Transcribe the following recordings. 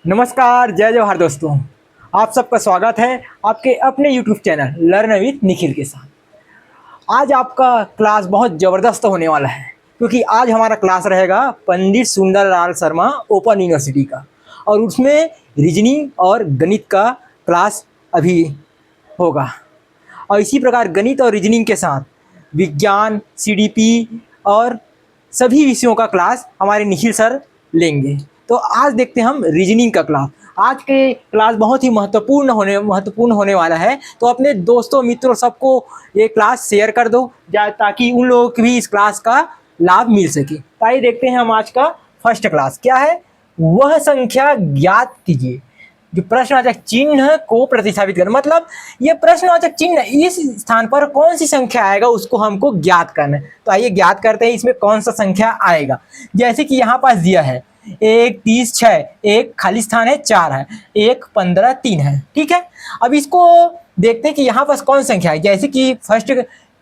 नमस्कार, जय जवाहर दोस्तों। आप सबका स्वागत है आपके अपने YouTube channel learn with Nikhil के साथ। आज आपका क्लास बहुत ज़बरदस्त होने वाला है क्योंकि आज हमारा क्लास रहेगा पंडित सुंदरलाल शर्मा ओपन यूनिवर्सिटी का, और उसमें रीजनिंग और गणित का क्लास अभी होगा। और इसी प्रकार गणित और रीजनिंग के साथ विज्ञान, सीडीपी और सभी विषयों का क्लास हमारे निखिल सर लेंगे। तो आज देखते हैं हम रीजनिंग का क्लास। आज के क्लास बहुत ही महत्वपूर्ण होने वाला है। तो अपने दोस्तों, मित्रों सबको ये क्लास शेयर कर दो ताकि उन लोगों को भी इस क्लास का लाभ मिल सके। तो आइए देखते हैं हम आज का फर्स्ट क्लास क्या है। वह संख्या ज्ञात कीजिए जो प्रश्नवाचक चिन्ह को प्रतिस्थापित कर, मतलब ये प्रश्नवाचक चिन्ह इस स्थान पर कौन सी संख्या आएगा उसको हमको ज्ञात करना है। तो आइए ज्ञात करते हैं इसमें कौन सा संख्या आएगा। जैसे कि यहाँ पास दिया है 1, 30, 6, एक खाली स्थान है 4 है, 1, 15, 3 है। ठीक है, अब इसको देखते हैं कि यहाँ पास कौन संख्या है। जैसे कि फर्स्ट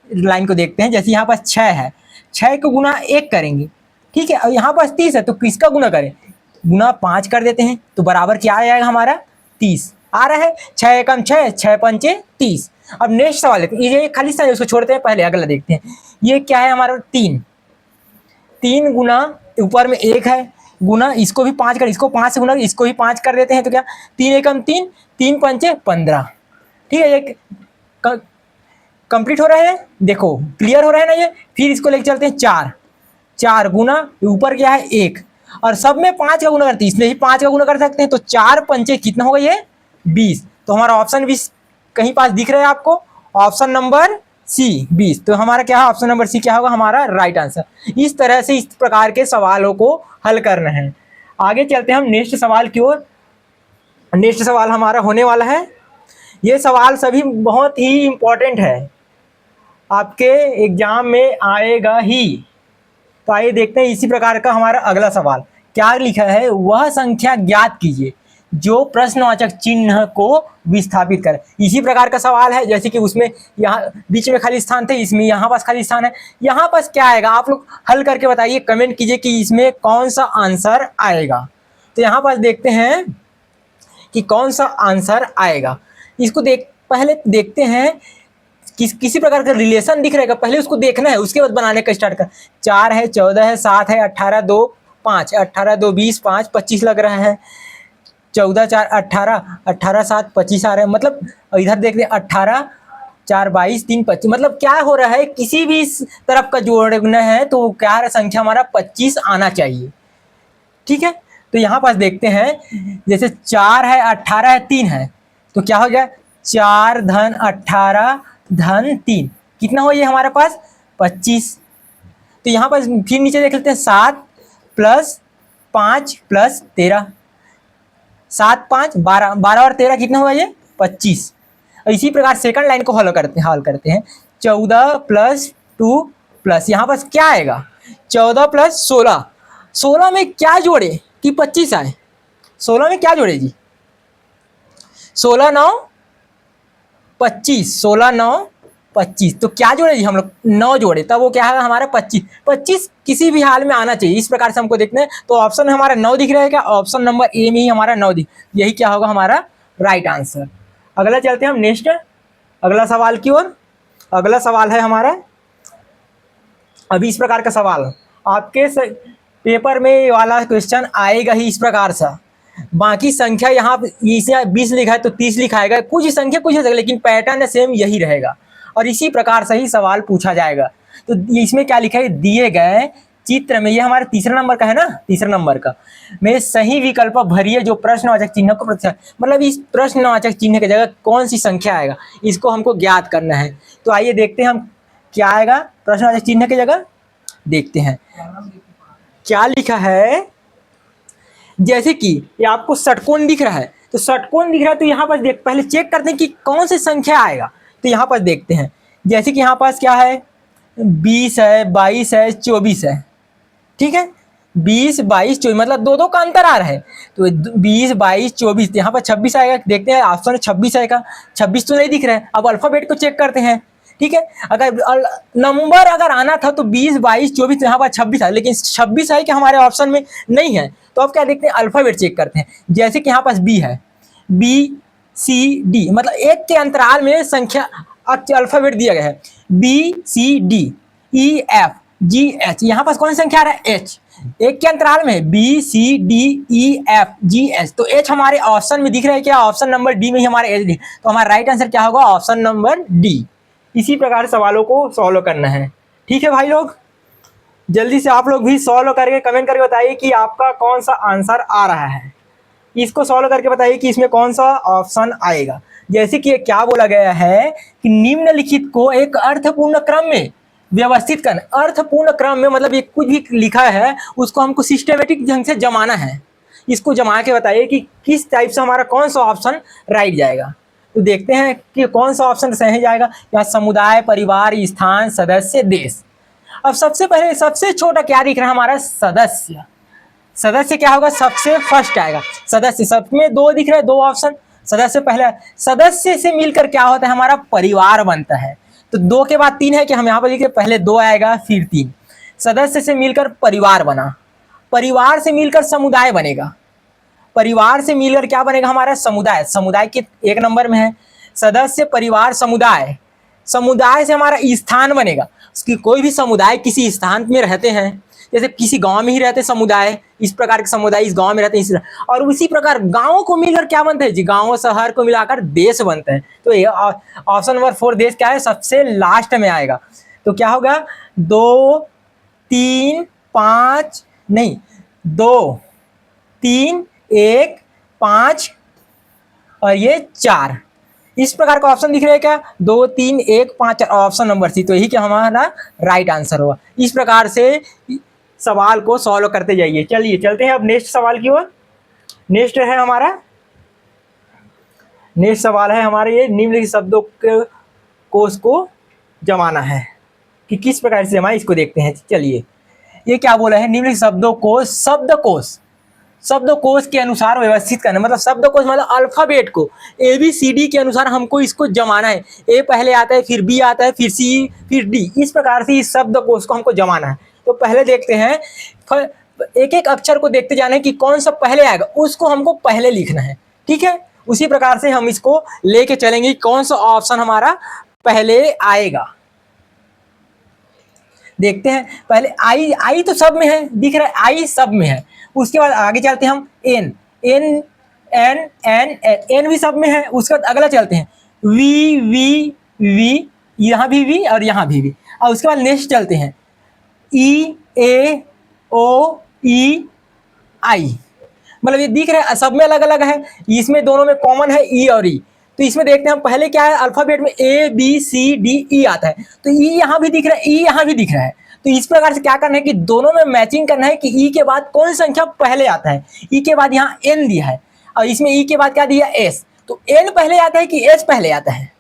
लाइन को देखते हैं, जैसे यहाँ पास 6 है, 6 को गुना 1 करेंगे। ठीक है, अब यहाँ पास 30 है तो किसका गुना करें, गुना 5 कर देते हैं तो बराबर क्या आ जाएगा हमारा 30 आ रहा है। 6 एकम 6, 6 पंचे 30। अब नेक्स्ट सवाल है, ये खाली स्थान है उसको छोड़ते हैं, पहले अगला देखते हैं। ये क्या है हमारा 3, 3 गुना ऊपर में 1 है, गुना इसको भी 5 कर, इसको 5 से गुना इसको भी 5 कर देते हैं तो क्या 3 एकम 3, 3 पंचे 15। ठीक है, ये कंप्लीट हो रहा है, देखो क्लियर हो रहा है ना ये। फिर इसको लेके चलते हैं 4, 4 गुना ऊपर क्या है 1, और सब में 5 का गुना करते हैं, इसमें भी 5 का गुना कर सकते हैं। तो 4 पंचे कितना होगा ये 20। तो हमारा ऑप्शन 20 कहीं पास दिख रहा है आपको, ऑप्शन नंबर सी 20। तो हमारा क्या है ऑप्शन नंबर सी क्या होगा हमारा राइट आंसर। इस तरह से इस प्रकार के सवालों को हल करना है। आगे चलते हैं हम नेक्स्ट सवाल की ओर। नेक्स्ट सवाल हमारा होने वाला है, ये सवाल सभी बहुत ही इंपॉर्टेंट है, आपके एग्जाम में आएगा ही। तो आइए देखते हैं इसी प्रकार का हमारा अगला सवाल क्या लिखा है। वह संख्या ज्ञात कीजिए जो प्रश्नवाचक चिन्ह को विस्थापित करे। इसी प्रकार का सवाल है जैसे कि उसमें यहाँ बीच में खाली स्थान थे, इसमें यहाँ पास खाली स्थान है। यहाँ पास क्या आएगा आप लोग हल करके बताइए, कमेंट कीजिए कि इसमें कौन सा आंसर आएगा। तो यहाँ पास देखते हैं कि कौन सा आंसर आएगा। इसको पहले देखते हैं किसी प्रकार का रिलेशन दिख रहेगा, पहले उसको देखना है उसके बाद बनाने का स्टार्ट कर। 4 है, 14 है, 7 है, 18, 2, 5, 18, 2, 20, 5, 25 लग रहा है। 14, 4, 18, 18, 7, 25 आ रहा है। मतलब इधर देखते हैं 18, 4, 22, 3, 25। मतलब क्या हो रहा है, किसी भी तरफ का जोड़ना है तो क्या है संख्या हमारा 25 आना चाहिए। ठीक है, तो यहाँ पास देखते हैं जैसे 4 है, 18 है, 3 है, तो क्या हो गया 4 धन 18 धन 3 कितना हो ये हमारे पास 25। तो यहाँ पर फिर नीचे देख लेते हैं 7 प्लस 5 प्लस 13, 7, 5, 12, 12 और 13 कितना हुआ ये 25। इसी प्रकार सेकंड लाइन को हल करते हैं 14 प्लस 2 प्लस यहाँ पर क्या आएगा 14 प्लस 16, 16 में क्या जोड़े कि 25 आए, 16 में क्या जोड़े जी 16 9 25, 16 9 25। तो क्या जोड़े जी हम लोग 9 जोड़े, तब वो क्या है हमारा 25। 25 किसी भी हाल में आना चाहिए, इस प्रकार से हमको देखना है। तो ऑप्शन हमारा 9 दिख रहा है क्या, ऑप्शन नंबर ए में ही हमारा 9 यही क्या होगा हमारा राइट आंसर। अगला चलते हैं हम नेक्स्ट अगला सवाल की ओर। अगला सवाल है हमारा, अभी इस प्रकार का सवाल आपके पेपर में वाला क्वेश्चन आएगा ही इस प्रकार से। बाकी संख्या यहाँ इसे 20 लिखा है तो 30 लिखाएगा, कुछ संख्या कुछ है लेकिन पैटर्न सेम यही रहेगा और इसी प्रकार से ही सवाल पूछा जाएगा। तो इसमें क्या लिखा है, दिए गए चित्र में, ये हमारा तीसरा नंबर का है ना, तीसरा नंबर का में सही विकल्प भरिए जो प्रश्नवाचक चिन्ह को मतलब इस प्रश्नवाचक चिन्ह की जगह कौन सी संख्या आएगा इसको हमको ज्ञात करना है। तो आइए देखते हैं हम क्या आएगा प्रश्नवाचक चिन्ह की जगह, देखते हैं क्या लिखा है। जैसे कि ये आपको षटकोण दिख रहा है, तो षटकोण दिख रहा है तो यहाँ पर पहले चेक करते हैं कि कौन सी संख्या आएगा। तो यहाँ पर देखते हैं जैसे कि यहाँ पास क्या है 20 है, 22 है, 24 है। ठीक है, 20, 22, 24 मतलब दो का अंतर आ रहा है। तो 20, 22, 24 यहाँ पर 26 आएगा। देखते हैं ऑप्शन 26 आएगा, 26 तो नहीं दिख रहा है। अब अल्फाबेट को चेक करते हैं ठीक है। अगर नंबर अगर आना था तो 20, 22, 24, यहाँ पर 26 है, लेकिन 26 है कि हमारे ऑप्शन में नहीं है। तो अब क्या देखते हैं, अल्फाबेट चेक करते हैं। जैसे कि यहाँ पास बी है, बी सी डी, मतलब एक के अंतराल में संख्या अल्फाबेट दिया गया है, B C D E F G H. यहाँ पास कौन सी संख्या आ रहा है, एच। एक के अंतराल में B C D E F G H, तो एच हमारे ऑप्शन में दिख रहा है क्या, ऑप्शन नंबर डी में ही हमारा एच दिख, तो हमारा राइट आंसर क्या होगा, ऑप्शन नंबर डी। इसी प्रकार सवालों को सॉल्व करना है। ठीक है भाई लोग, जल्दी से आप लोग भी सॉल्व करके कमेंट करके बताइए कि आपका कौन सा आंसर आ रहा है। इसको सॉल्व करके बताइए कि इसमें कौन सा ऑप्शन आएगा। जैसे कि क्या बोला गया है कि निम्नलिखित को एक अर्थपूर्ण क्रम में व्यवस्थित करना। अर्थपूर्ण क्रम में मतलब ये कुछ भी लिखा है उसको हमको सिस्टमेटिक ढंग से जमाना है। इसको जमा के बताइए कि किस टाइप से हमारा कौन सा ऑप्शन राइट जाएगा। तो देखते हैं कि कौन सा ऑप्शन सही जाएगा। यहाँ समुदाय, परिवार, स्थान, सदस्य, देश। अब सबसे पहले सबसे छोटा क्या दिख रहा है हमारा, सदस्य। सदस्य क्या होगा, सबसे फर्स्ट आएगा सदस्य। सब में दो दिख रहा है, दो ऑप्शन। सदस्य पहले, सदस्य से मिलकर क्या होता है, हमारा परिवार बनता है। तो दो के बाद तीन है कि हम यहाँ पर लिखे, पहले दो आएगा फिर तीन। सदस्य से मिलकर परिवार बना, परिवार से मिलकर समुदाय बनेगा, परिवार से मिलकर क्या बनेगा हमारा, समुदाय। समुदाय के एक नंबर में है, सदस्य, परिवार, समुदाय। समुदाय से हमारा स्थान बनेगा। उसकी कोई भी समुदाय किसी स्थान में रहते हैं, जैसे किसी गांव में ही रहते समुदाय, इस प्रकार के समुदाय इस गांव में रहते हैं। और उसी प्रकार गांवों को मिलकर क्या बनता है जी, गांव शहर को मिलाकर देश बनते हैं। तो ये ऑप्शन नंबर 4 देश क्या है, सबसे लास्ट में आएगा। तो क्या होगा, 2 3 5 नहीं 2 3 1 5 और ये 4, इस प्रकार का ऑप्शन दिख रहा है क्या, 2 3 1 5 ऑप्शन नंबर सी। तो यही क्या हमारा राइट आंसर होगा। इस प्रकार से सवाल को सॉल्व करते जाइए। चलिए चलते हैं अब नेक्स्ट सवाल की ओर। नेक्स्ट है हमारा, नेक्स्ट सवाल है हमारे ये निम्नलिखित शब्दों के कोश को जमाना है कि किस प्रकार से जमाए, इसको देखते हैं। चलिए ये क्या बोला है, निम्नलिखित शब्दों को शब्दकोश, शब्दकोश के अनुसार व्यवस्थित करना। मतलब शब्दकोश मतलब अल्फाबेट को ABCD के अनुसार हमको इसको जमाना है। ए पहले आता है, फिर बी आता है, फिर सी, फिर डी, इस प्रकार से इस शब्दकोश को हमको जमाना है। तो पहले देखते हैं, एक एक अक्षर को देखते जाना है कि कौन सा पहले आएगा, उसको हमको पहले लिखना है। ठीक है, उसी प्रकार से हम इसको लेके चलेंगे, कौन सा ऑप्शन हमारा पहले आएगा। देखते हैं पहले आई, आई तो सब में है, दिख रहा है आई सब में है। उसके बाद आगे चलते हैं हम N, N N N N भी सब में है। उसके बाद अगला चलते हैं वी वी वी, यहाँ भी वी और यहाँ भी वी। और उसके बाद नेक्स्ट चलते हैं ई ए ओ ई आई, मतलब ये दिख रहा है सब में अलग अलग है, इसमें दोनों में कॉमन है ई और ई। तो इसमें देखते हैं हम पहले क्या है, अल्फाबेट में ए बी सी डी ई आता है, तो ई यहाँ भी दिख रहा है, ई यहाँ भी दिख रहा है। तो इस प्रकार से क्या करना है कि दोनों में मैचिंग करना है कि ई के बाद कौन सी संख्या पहले आता है। ई के बाद यहाँ एन दिया है और इसमें ई के बाद क्या दिया, एस, तो एन पहले आता है कि एस पहले आता है।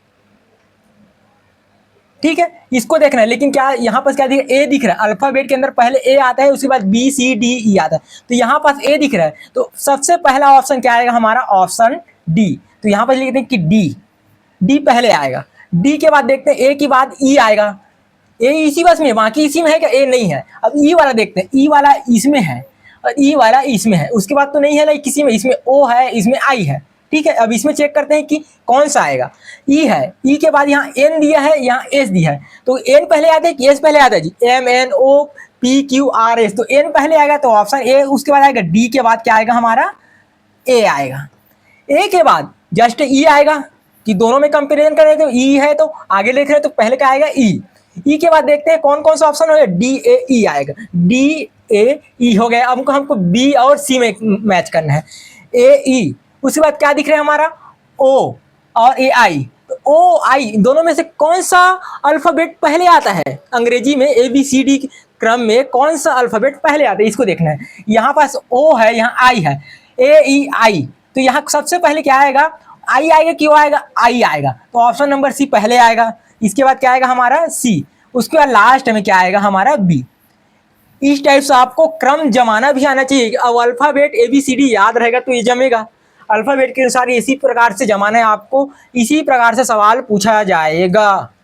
ठीक है, इसको देखना है। लेकिन क्या यहाँ पास क्या दिख रहा है, ए दिख रहा है, अल्फाबेट के अंदर पहले ए आता है, उसके बाद बी सी डी ई आता है। तो यहाँ पास ए दिख रहा है, तो सबसे पहला ऑप्शन क्या आएगा हमारा, ऑप्शन डी। तो यहाँ पर लिखते हैं कि डी, डी पहले आएगा। डी के बाद देखते हैं ए के बाद ई आएगा, ए इसी बस में, बाकी इसी में है क्या, ए नहीं है। अब ई वाला देखते हैं, ई वाला इसमें है और ई वाला इसमें है, उसके बाद तो नहीं है लाइक किसी में, इसमें ओ है, इसमें आई है। ठीक है, अब इसमें चेक करते हैं कि कौन सा आएगा। ई है, ई के बाद यहाँ एन दिया है, यहाँ एस दिया है, तो एन पहले आता है कि एस पहले आता है जी, M N O P Q R S, तो एन पहले आएगा तो ऑप्शन ए। उसके बाद आएगा डी के बाद क्या आएगा हमारा, ए आएगा। ए के बाद जस्ट ई आएगा कि दोनों में कंपेरिजन करें तो ई है, तो आगे देख रहे हैं तो पहले क्या आएगा ई। ई के बाद देखते हैं कौन कौन सा ऑप्शन होगा, डी ए ई आएगा, डी ए ई हो गया। अब हमको बी और सी में मैच करना है, ए ई। उसके बाद क्या दिख रहा है हमारा, ओ और ए आई, तो ओ आई दोनों में से कौन सा अल्फाबेट पहले आता है, अंग्रेजी में ABCD क्रम में कौन सा अल्फाबेट पहले आता है, इसको देखना है। यहाँ पास ओ है, यहाँ आई है, ए ई आई, तो यहाँ सबसे पहले क्या आएगा, आई आएगा, क्यों आएगा, आई आएगा, तो ऑप्शन नंबर सी पहले आएगा। इसके बाद क्या आएगा हमारा सी, उसके बाद लास्ट में क्या आएगा हमारा बी। इस टाइप से आपको क्रम जमाना भी आना चाहिए। अब अल्फाबेट ABCD याद रहेगा तो ये जमेगा, अल्फाबेट के अनुसार इसी प्रकार से जमाना है आपको, इसी प्रकार से सवाल पूछा जाएगा।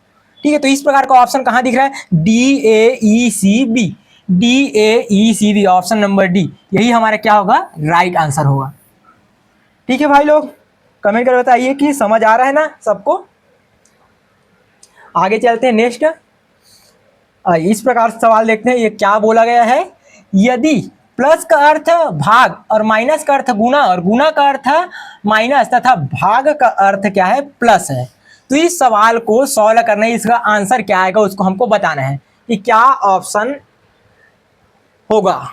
ठीक है, तो इस प्रकार का ऑप्शन कहाँ दिख रहा है? DAECB, DAECB option number D, यही हमारा क्या होगा? राइट आंसर होगा। ठीक है भाई लोग, कमेंट कर बताइए कि समझ आ रहा है ना सबको। आगे चलते हैं नेक्स्ट। इस प्रकार से सवाल देखते हैं, ये क्या बोला गया है? यदि प्लस का अर्थ भाग और माइनस का अर्थ गुना और गुना का अर्थ माइनस तथा भाग का अर्थ क्या है? प्लस है, तो इस सवाल को सॉल्व करना है, इसका आंसर क्या आएगा उसको हमको बताना है कि क्या ऑप्शन होगा।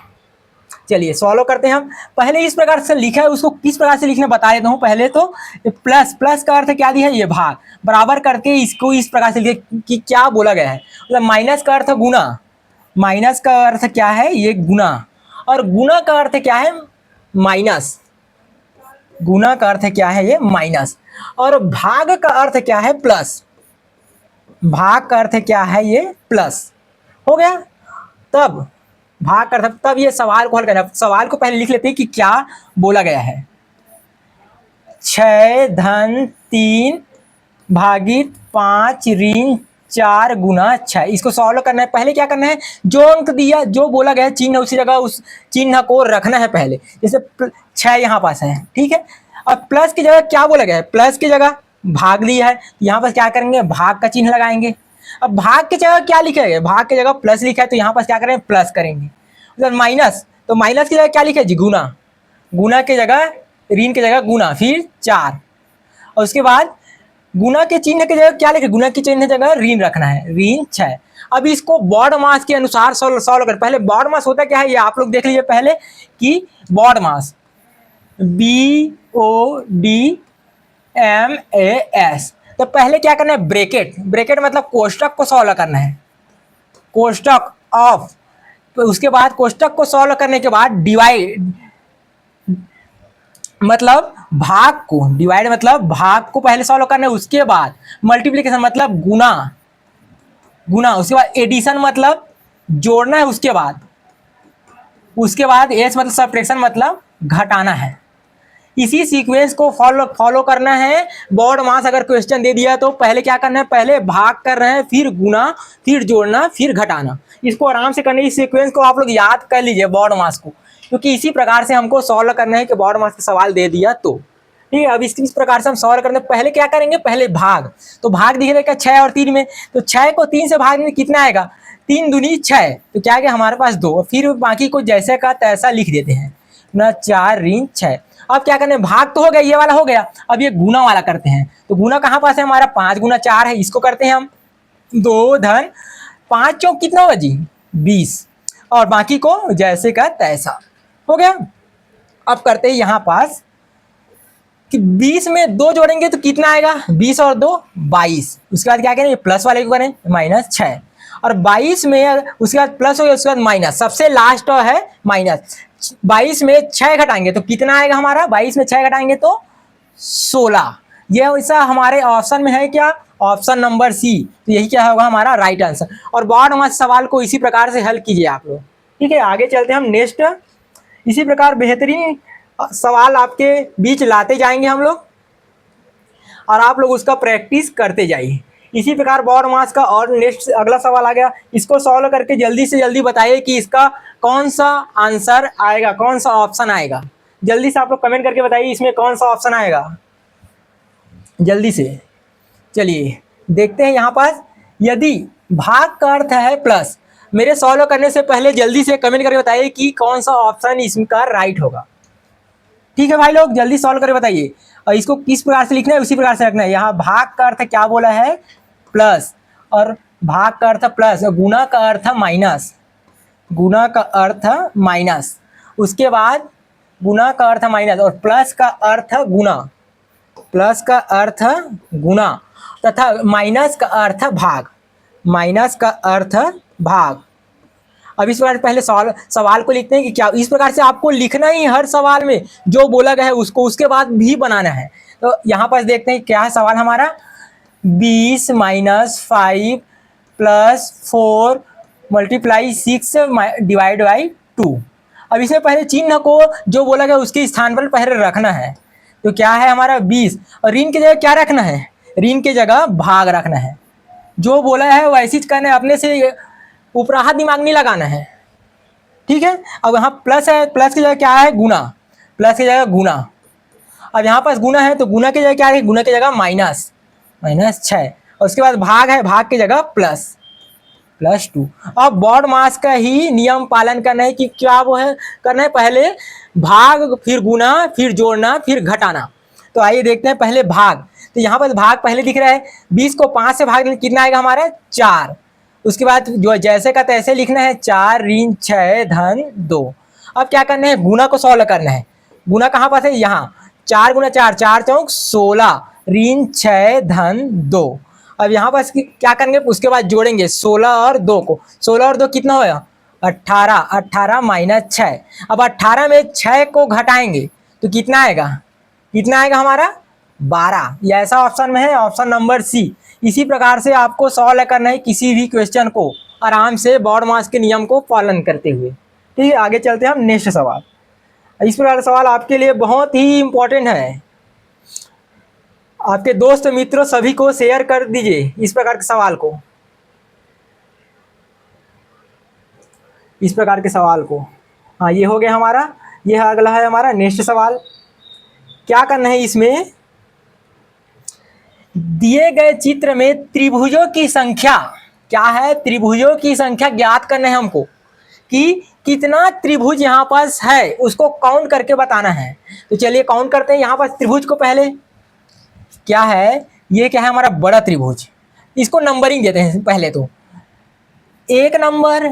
चलिए सॉल्व करते हैं हम। पहले इस प्रकार से लिखा है, उसको किस प्रकार से लिखना बता देता हूँ। पहले तो प्लस, प्लस का अर्थ क्या दिया है? ये भाग, बराबर करके इसको इस प्रकार से लिखे कि क्या बोला गया है, मतलब माइनस का अर्थ गुना, माइनस का अर्थ क्या है? ये गुना, और गुना का अर्थ क्या है? माइनस, गुना का अर्थ क्या है? ये माइनस, और भाग का अर्थ क्या है? प्लस, भाग का अर्थ क्या है? ये प्लस। हो गया, तब भाग कर, तब ये सवाल को हल करना। सवाल को पहले लिख लेते हैं कि क्या बोला गया है। 6 धन 3 भागित 5 ऋण 4 गुना 6, इसको सॉल्व करना है। पहले क्या करना है? जो अंक दिया, जो बोला गया है चिन्ह, उसी जगह उस चिन्ह को रखना है पहले। जैसे 6 यहाँ पास है, ठीक है। अब प्लस की जगह क्या बोला गया है? प्लस की जगह भाग दिया है, यहाँ पर क्या करेंगे? भाग का चिन्ह लगाएंगे। अब भाग की जगह क्या लिखा है? भाग की जगह प्लस लिखा है, तो यहाँ पर क्या करेंगे? प्लस करेंगे। मतलब माइनस, तो माइनस की जगह क्या लिखा है जी? गुना, गुना की जगह ऋण की जगह गुना, फिर 4, और उसके बाद गुना के चिन्ह की जगह क्या लिखे? गुना के चिन्ह की जगह ऋण रखना है, ऋण 6। अब इसको बॉड मास के अनुसार सॉल्व कर। पहले बॉड मास होता क्या है ये आप लोग देख लीजिए पहले कि बॉड मास BODMAS। तो पहले क्या करना है? ब्रैकेट, ब्रैकेट मतलब कोष्टक को सॉल्व करना है, कोष्टक ऑफ। तो उसके बाद कोष्टक को सॉल्व करने के बाद डिवाइड, मतलब भाग को, डिवाइड मतलब भाग को पहले सॉल्व करना है, उसके बाद मल्टीप्लिकेशन मतलब गुना, गुना, उसके बाद एडिशन मतलब जोड़ना है, उसके बाद एस मतलब सब्ट्रैक्शन मतलब घटाना है। इसी सीक्वेंस को फॉलो करना है। बॉड मास अगर क्वेश्चन दे दिया तो पहले क्या करना है? पहले भाग कर रहे हैं, फिर गुना, फिर जोड़ना, फिर घटाना। इसको आराम से करना है। इस सीक्वेंस को आप लोग याद कर लीजिए बॉड मास को, क्योंकि इसी प्रकार से हमको सॉल्व करना है कि बॉड मास का सवाल दे दिया तो। ठीक है, अब इस प्रकार से हम सॉल्व करने पहले क्या करेंगे? पहले भाग, तो भाग दिख रहेगा 6 और 3 में, तो 6 को 3 से भागने में कितना आएगा? 3 दूनी 6, तो क्या है हमारे पास 2, फिर बाकी को जैसे का तैसा लिख देते हैं ना, 4 ऋण 6। अब क्या करना है? भाग तो हो गया, ये वाला हो गया, अब ये गुना वाला करते हैं। तो गुना कहाँ पास है हमारा? 5 गुना 4 है, इसको करते हैं हम 2 धन 5 चौक कितना होगा जी? 20, और बाकी को जैसे का तैसा। हो गया। अब करते हैं यहाँ पास कि 20 में 2 जोड़ेंगे तो कितना आएगा? 20 और 2 22। उसके बाद क्या करें? प्लस वाले को करें -6, और 22 में उसके बाद प्लस हो गया, उसके बाद माइनस, सबसे लास्ट है माइनस। 22 में 6 घटाएंगे तो कितना आएगा हमारा? 22 में 6 घटाएंगे तो 16। ये ऐसा हमारे ऑप्शन में है क्या? Option number C. तो यही क्या होगा हमारा राइट आंसर। और बॉड मास सवाल को इसी प्रकार से हल कीजिए आप लोग। ठीक है, आगे चलते हैं हम नेक्स्ट। इसी प्रकार बेहतरीन सवाल आपके बीच लाते जाएंगे हम लोग, और आप लोग उसका प्रैक्टिस करते जाइए। इसी प्रकार बॉड मास का और नेक्स्ट अगला सवाल आ गया, इसको सॉल्व करके जल्दी से जल्दी बताइए कि इसका कौन सा आंसर आएगा, कौन सा ऑप्शन आएगा। जल्दी से आप लोग कमेंट करके बताइए इसमें कौन सा ऑप्शन आएगा, जल्दी से। चलिए देखते हैं यहाँ पास। यदि भाग का अर्थ है प्लस, मेरे सॉल्व करने से पहले जल्दी से कमेंट करके बताइए कि कौन सा ऑप्शन इसका राइट होगा। ठीक है भाई लोग, जल्दी सॉल्व करके बताइए। और इसको किस प्रकार से लिखना है उसी प्रकार से रखना है। यहाँ भाग का अर्थ क्या बोला है? प्लस, और भाग का अर्थ प्लस, गुना का अर्थ माइनस, गुना का अर्थ माइनस, उसके बाद गुना का अर्थ माइनस, और प्लस का अर्थ गुना, प्लस का अर्थ गुना, तथा माइनस का अर्थ भाग, माइनस का अर्थ भाग। अब इस प्रकार पहले सवाल को लिखते हैं कि क्या, इस प्रकार से आपको लिखना ही हर सवाल में जो बोला गया है उसको उसके बाद भी बनाना है। तो यहाँ पर देखते हैं क्या है सवाल हमारा। 20 - 5 + 4 × 6 डिवाइड बाई 2। अब इसमें पहले चिन्ह को जो बोला गया उसके स्थान पर पहले रखना है। तो क्या है हमारा 20, और ऋण की जगह क्या रखना है? ऋण की जगह भाग रखना है। जो बोला है वैसे ही करना है, अपने से उपराहा दिमाग नहीं लगाना है। ठीक है, अब यहाँ प्लस है, प्लस की जगह क्या है, गुना, प्लस की जगह गुना। अब यहाँ पास गुना है तो गुना की जगह क्या है, गुना की जगह माइनस, माइनस 6, और उसके बाद भाग है, भाग की जगह प्लस, +2। अब बॉड मास का ही नियम पालन करना है कि क्या वो है करना है, पहले भाग, फिर गुना, फिर जोड़ना, फिर घटाना। तो आइए देखते हैं पहले भाग। तो यहाँ पर भाग पहले दिख रहा है, 20 को 5 से भाग कितना आएगा हमारा, 4। उसके बाद जो जैसे का तैसे लिखना है, 4 ऋण 6 धन 2। अब क्या करना है, गुना को सॉल्व करना है। गुना कहाँ पास है, यहाँ 4 गुना 4, 4 चौक 16 ऋण 6 धन 2। अब यहाँ पर क्या करेंगे, उसके बाद जोड़ेंगे 16 और 2 को, 16 और 2 कितना होगा, 18, 18 माइनस 6। अब 18 में 6 को घटाएंगे तो कितना आएगा, कितना आएगा हमारा, 12। ये ऐसा ऑप्शन में है, ऑप्शन नंबर सी। इसी प्रकार से आपको सॉल्व करना है किसी भी क्वेश्चन को, आराम से बॉड मास के नियम को पालन करते हुए। ठीक है, आगे चलते हैं हम नेक्स्ट सवाल। इस प्रकार का सवाल आपके लिए बहुत ही इंपॉर्टेंट है, आपके दोस्त मित्रों सभी को शेयर कर दीजिए इस प्रकार के सवाल को, इस प्रकार के सवाल को। हाँ, ये हो गया हमारा, ये अगला है हमारा नेक्स्ट सवाल। क्या करना है, इसमें दिए गए चित्र में त्रिभुजों की संख्या क्या है, त्रिभुजों की संख्या ज्ञात करना है हमको कि कितना त्रिभुज यहाँ पास है, उसको काउंट करके बताना है। तो चलिए काउंट करते हैं। यहाँ पास त्रिभुज को पहले क्या है, ये क्या है हमारा बड़ा त्रिभुज, इसको नंबरिंग देते हैं पहले। तो 1 नंबर,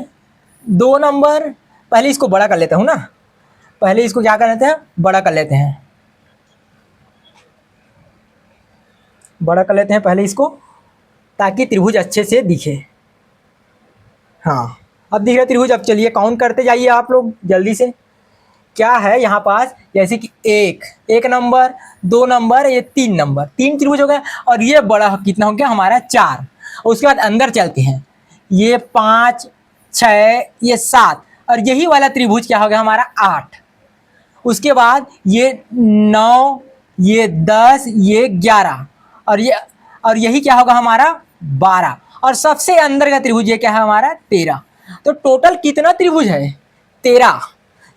2 नंबर, पहले इसको बड़ा कर लेता हूँ ना, पहले इसको क्या कर लेते हैं, बड़ा कर लेते हैं, बड़ा कर लेते हैं पहले इसको, ताकि त्रिभुज अच्छे से दिखे। हाँ, अब दिख रहा त्रिभुज। अब चलिए काउंट करते जाइए आप लोग जल्दी से। क्या है यहाँ पास, जैसे कि 1 नंबर, 2 नंबर, ये 3 नंबर, 3 त्रिभुज हो गया। और ये बड़ा कितना हो गया हमारा, 4। और उसके बाद अंदर चलते हैं, ये 5, 6, ये 7, और यही वाला त्रिभुज क्या हो गया हमारा, 8। उसके बाद ये 9, ये 10, ये 11, और यही क्या होगा हमारा, 12। और सबसे अंदर का त्रिभुज ये क्या है हमारा, 13। तो टोटल कितना त्रिभुज है, 13।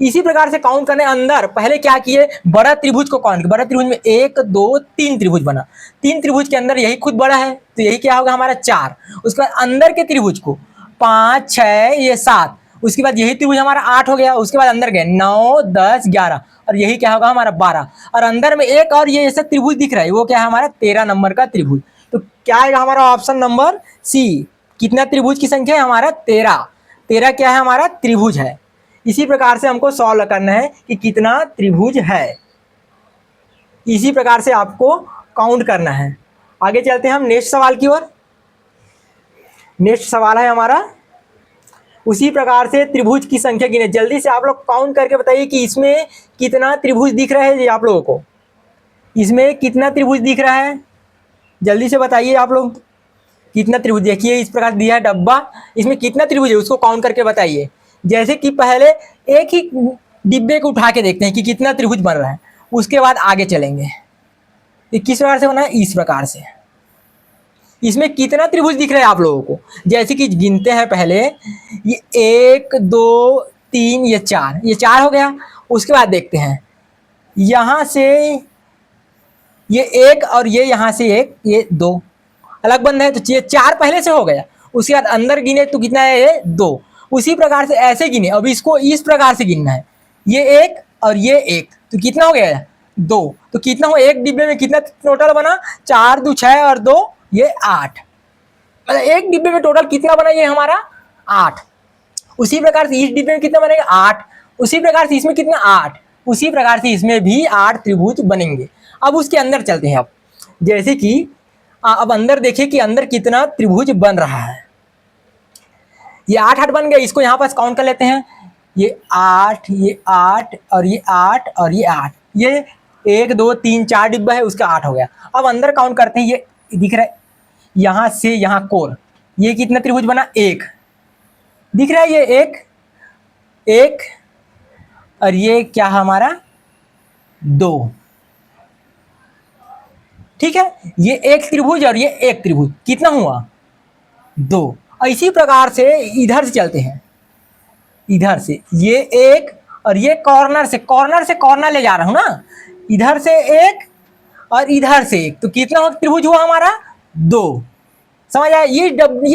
इसी प्रकार से काउंट करने अंदर पहले क्या किए, बड़ा त्रिभुज को काउंट, बड़ा त्रिभुज में 1, 2, 3 त्रिभुज बना, 3 त्रिभुज के अंदर यही खुद बड़ा है, तो यही क्या होगा हमारा, 4। उसके बाद अंदर के त्रिभुज को 5, 6, ये 7, उसके बाद यही त्रिभुज हमारा 8 हो गया। उसके बाद अंदर गए 9, 10, 11, और यही क्या होगा हमारा 12। और अंदर में एक और ये ऐसा त्रिभुज दिख रहा है, वो क्या है हमारा 13 नंबर का त्रिभुज। तो क्या आएगा हमारा ऑप्शन नंबर सी। कितना त्रिभुज की संख्या है हमारा, 13। 13 क्या है हमारा, त्रिभुज है। इसी प्रकार से हमको सॉल्व करना है कि कितना त्रिभुज है, इसी प्रकार से आपको काउंट करना है। आगे चलते हैं हम नेक्स्ट सवाल की ओर। नेक्स्ट सवाल है हमारा, उसी प्रकार से त्रिभुज की संख्या गिने। जल्दी से आप लोग काउंट करके बताइए कि इसमें कितना त्रिभुज दिख रहा है जी आप लोगों को, इसमें कितना त्रिभुज दिख रहा है, जल्दी से बताइए आप लोग कितना त्रिभुज। देखिए इस प्रकार दिया है डब्बा, इसमें कितना त्रिभुज है उसको काउंट करके बताइए। जैसे कि पहले एक ही डिब्बे को उठा के देखते हैं कि कितना त्रिभुज बन रहा है, उसके बाद आगे चलेंगे। ये किस प्रकार से बना है, इस प्रकार से। इसमें कितना त्रिभुज दिख रहा है आप लोगों को, जैसे कि गिनते हैं पहले, ये 1, 2, 3, ये 4, ये 4 हो गया। उसके बाद देखते हैं यहाँ से ये 1 और ये यहाँ से 1, ये 2 अलग बंद है, तो ये 4 पहले से हो गया। उसके बाद अंदर गिने तो कितना है, ये 2। उसी प्रकार से ऐसे गिने, अब इसको इस प्रकार से गिनना है, ये 1 और ये 1, तो कितना हो गया, 2। तो कितना हो, एक डिब्बे में कितना टोटल बना, 4, 2, 6 और 2, ये 8। मतलब एक डिब्बे में टोटल कितना बना, ये हमारा 8। उसी प्रकार से इस डिब्बे में कितना बनेगा, 8। उसी प्रकार से इसमें कितना, 8। उसी प्रकार से इसमें भी 8 त्रिभुज बनेंगे। अब उसके अंदर चलते हैं। अब जैसे कि अब अंदर देखिए कि अंदर कितना त्रिभुज बन रहा है। ये 8 8 बन गए, इसको यहाँ पास काउंट कर लेते हैं। ये 8, ये 8 और ये 8 और ये 8, ये 1, 2, 3, 4 डिब्बा है, उसका 8 हो गया। अब अंदर काउंट करते हैं, ये दिख रहा है यहाँ से यहाँ कोर, ये कितना त्रिभुज बना, 1 दिख रहा है, ये 1 और ये क्या हमारा 2। ठीक है, ये एक त्रिभुज और ये एक त्रिभुज, कितना हुआ 2। और इसी प्रकार से इधर से चलते हैं, इधर से ये एक और ये कॉर्नर से कॉर्नर ले जा रहा हूं ना, इधर से एक और इधर से एक, तो कितना त्रिभुज हुआ हमारा 2। समझ आया? ये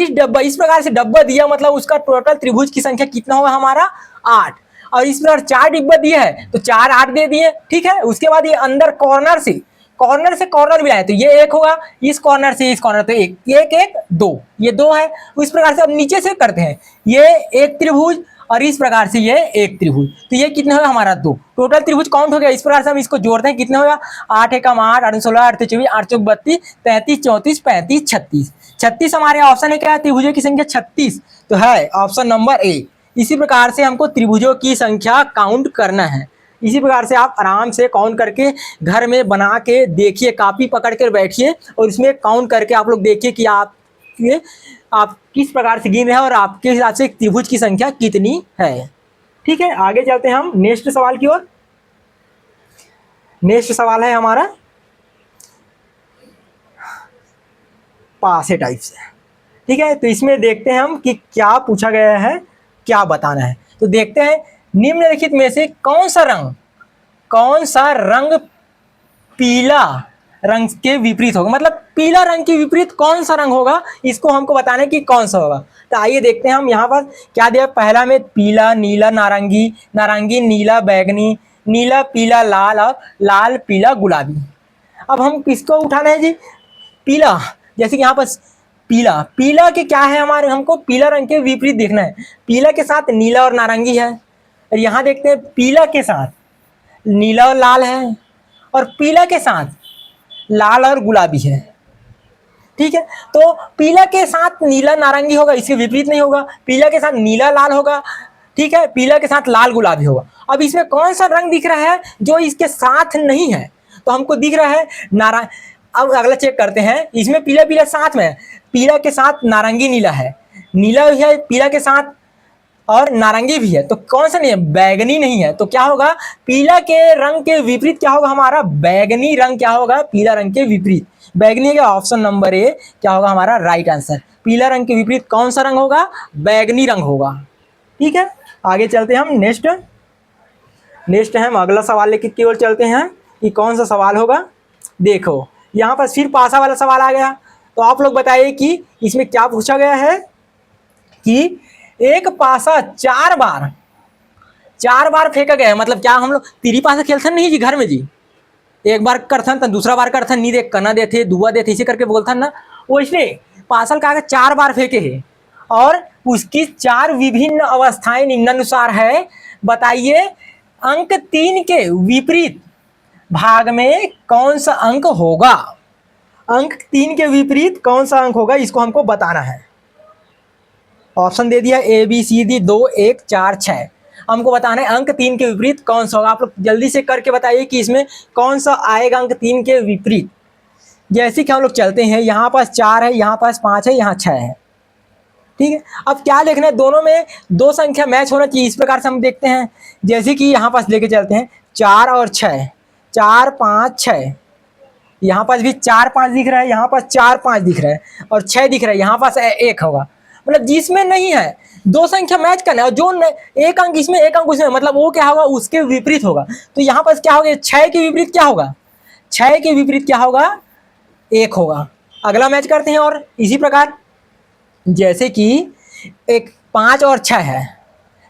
डब्बा इस प्रकार से डब्बा दिया, मतलब उसका टोटल त्रिभुज की संख्या कितना होगा हमारा 8। और इस प्रकार 4 डिब्बा दिया है तो 4 8 दे दिए, ठीक है। उसके बाद ये अंदर कॉर्नर से कॉर्नर भी आया तो ये एक होगा, इस कॉर्नर से इस कॉर्नर तो एक एक एक 2, ये 2 है। इस प्रकार से अब नीचे से करते हैं, ये एक त्रिभुज और इस प्रकार से ये एक त्रिभुज, तो ये कितना होगा हमारा 2। टोटल त्रिभुज काउंट हो गया। इस प्रकार से हम इसको जोड़ते हैं, कितना होगा 8 एकम 8, 8 16, 8 24, 8 चौक 32, 33 34 35 36। 36 हमारे ऑप्शन है क्या, त्रिभुजों की संख्या 36, तो है ऑप्शन नंबर ए। इसी प्रकार से हमको त्रिभुजों की संख्या काउंट करना है। इसी प्रकार से आप आराम से काउंट करके घर में बना के देखिए, कॉपी पकड़ कर बैठिए और इसमें काउंट करके आप लोग देखिए कि आप किस प्रकार से गिन रहे हैं और आपके हिसाब से त्रिभुज की संख्या कितनी है। ठीक है, आगे चलते हैं हम नेक्स्ट सवाल की ओर। नेक्स्ट सवाल है हमारा पासे टाइप से। ठीक है, तो इसमें देखते हैं हम कि क्या पूछा गया है, क्या बताना है। तो देखते हैं, निम्नलिखित में से कौन सा रंग पीला रंग के विपरीत होगा, मतलब पीला रंग के विपरीत कौन सा रंग होगा, इसको हमको बताना है कि कौन सा होगा। तो आइए देखते हैं हम यहाँ पर क्या दिया। पहला में पीला, नीला, नारंगी, नारंगी, नीला, बैगनी, नीला, पीला, लाल और लाल, पीला, गुलाबी। अब हम किसको उठाना है जी, पीला। जैसे कि यहाँ पर पीला के क्या है हमारे, हमको पीला रंग के विपरीत देखना है। पीला के साथ नीला और नारंगी है, और यहाँ देखते हैं पीला के साथ नीला और लाल है, और पीला के साथ लाल और गुलाबी है। ठीक है, तो पीला के साथ नीला नारंगी होगा, इसके विपरीत नहीं होगा। पीला के साथ नीला लाल होगा, ठीक है, पीला के साथ लाल गुलाबी होगा। अब इसमें कौन सा रंग दिख रहा है जो इसके साथ नहीं है, तो हमको दिख रहा है अब अगला चेक करते हैं, इसमें पीला पीला साथ में है, पीला के साथ नारंगी नीला है, नीला भी है पीला के साथ और नारंगी भी है, तो कौन सा नहीं है, बैगनी नहीं है। तो क्या होगा, पीला के रंग के विपरीत क्या होगा हमारा, बैगनी रंग क्या होगा, पीला रंग के विपरीत बैगनी का ऑप्शन नंबर ए क्या होगा हमारा राइट आंसर। पीला रंग के विपरीत कौन सा रंग होगा, बैगनी रंग होगा। ठीक है, आगे चलते हैं हम नेक्स्ट है, हम अगला सवाल लेके की ओर चलते हैं कि कौन सा सवाल होगा। देखो यहाँ पर फिर पासा वाला सवाल आ गया, तो आप लोग बताइए कि इसमें क्या पूछा गया है कि एक पासा 4 बार फेंका गया है। मतलब क्या हम लोग तिरी पासा खेलते नहीं जी घर में जी, एक बार करथन तो दूसरा बार करथन, नी देख कना देते दुआ देते इसे करके बोलथन ना, वो इसलिए पासल का 4 बार फेंके है और उसकी 4 विभिन्न अवस्थाएं निम्नानुसार है। बताइए अंक 3 के विपरीत भाग में कौन सा अंक होगा, अंक 3 के विपरीत कौन सा अंक होगा, इसको हमको बताना है। ऑप्शन दे दिया ए बी सी डी 2 1 4 6, हमको बताना है अंक 3 के विपरीत कौन सा होगा। आप लोग जल्दी से करके बताइए कि इसमें कौन सा आएगा अंक 3 के विपरीत। जैसे कि हम लोग चलते हैं, यहाँ पास 4 है, यहाँ पास 5 है, यहाँ 6 है। ठीक है, अब क्या देखना है, दोनों में 2 संख्या मैच होना चाहिए। इस प्रकार से हम देखते हैं, जैसे कि यहाँ पास लेके चलते हैं 4 और 6, 4 5 6, यहाँ पास भी 4 5 दिख रहा है, यहाँ पास 4 5 दिख रहा है और 6 दिख रहा है, यहाँ पास 1 होगा। मतलब जिसमें नहीं है 2 संख्या मैच करना है, जो एक अंक इसमें एक अंक उसमें, मतलब वो क्या होगा उसके विपरीत होगा। तो यहाँ पास क्या होगा, 6 के विपरीत क्या होगा, 6 के विपरीत क्या होगा 1 होगा। अगला मैच करते हैं, और इसी प्रकार जैसे कि एक 5 और 6 है,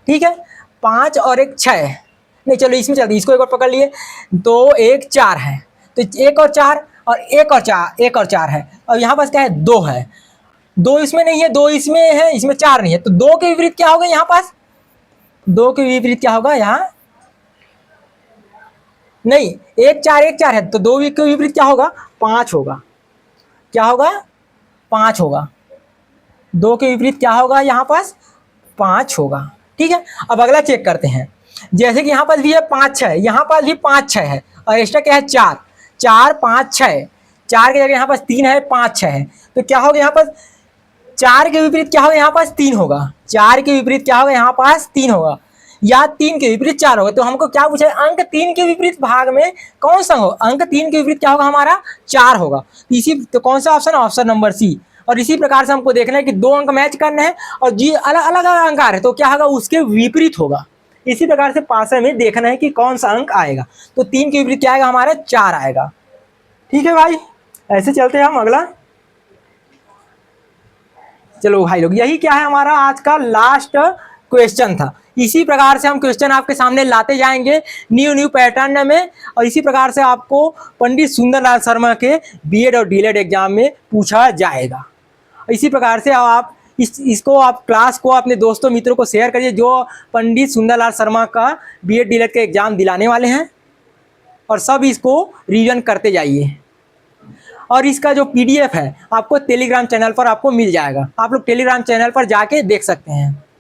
ठीक है, 5 और 1 6, नहीं चलो इसमें चलते, इसको एक और पकड़ लिए, 2 1 4 है, तो 1 और 4 और 1 और 4 है, और यहाँ पास क्या है 2 है, 2 इसमें नहीं है, 2 इसमें है, इसमें 4 नहीं है, तो 2 के विपरीत क्या होगा यहाँ पास, 2 के विपरीत क्या होगा यहाँ, नहीं 1 4 है, तो 2 के विपरीत क्या होगा 5 होगा, क्या होगा 5 होगा, 2 के विपरीत क्या होगा यहाँ पास 5 होगा। ठीक है, अब अगला चेक करते हैं, जैसे कि यहाँ पास भी है 5 6, यहाँ पास भी 5 6 है, और एक्स्ट्रा क्या है 4 4 5 6, 4 की जगह यहाँ पास 3 है, 5 6 है, तो क्या होगा यहाँ पास 4 के विपरीत क्या होगा यहाँ पास 3 होगा, 4 के विपरीत क्या होगा यहाँ पास 3 होगा, या 3 के विपरीत 4 होगा। तो हमको क्या पूछा है, अंक 3 के विपरीत भाग में कौन सा हो, अंक 3 के विपरीत क्या होगा हमारा 4 होगा। इसी तो कौन सा ऑप्शन, ऑप्शन नंबर सी, और इसी प्रकार से हमको देखना है कि 2 अंक मैच करने हैं और जी अलग अलग अंक आ रहे हैं तो क्या होगा, उसके विपरीत होगा। इसी प्रकार से पासे में देखना है कि कौन सा अंक आएगा। तो 3 के विपरीत क्या आएगा, हमारा 4 आएगा। ठीक है भाई, ऐसे चलते हैं हम अगला। चलो भाई लोग, यही क्या है हमारा आज का लास्ट क्वेश्चन था। इसी प्रकार से हम क्वेश्चन आपके सामने लाते जाएंगे न्यू पैटर्न में, और इसी प्रकार से आपको पंडित सुंदरलाल शर्मा के बीएड और डीएलएड एग्जाम में पूछा जाएगा। इसी प्रकार से आप इसको आप क्लास को अपने दोस्तों मित्रों को शेयर करिए जो पंडित सुंदरलाल शर्मा का बीएड डीएलएड का एग्जाम दिलाने वाले हैं, और सब इसको रिवीजन करते जाइए। और इसका जो पीडीएफ है आपको टेलीग्राम चैनल पर आपको मिल जाएगा, आप लोग टेलीग्राम चैनल पर जाके देख सकते हैं।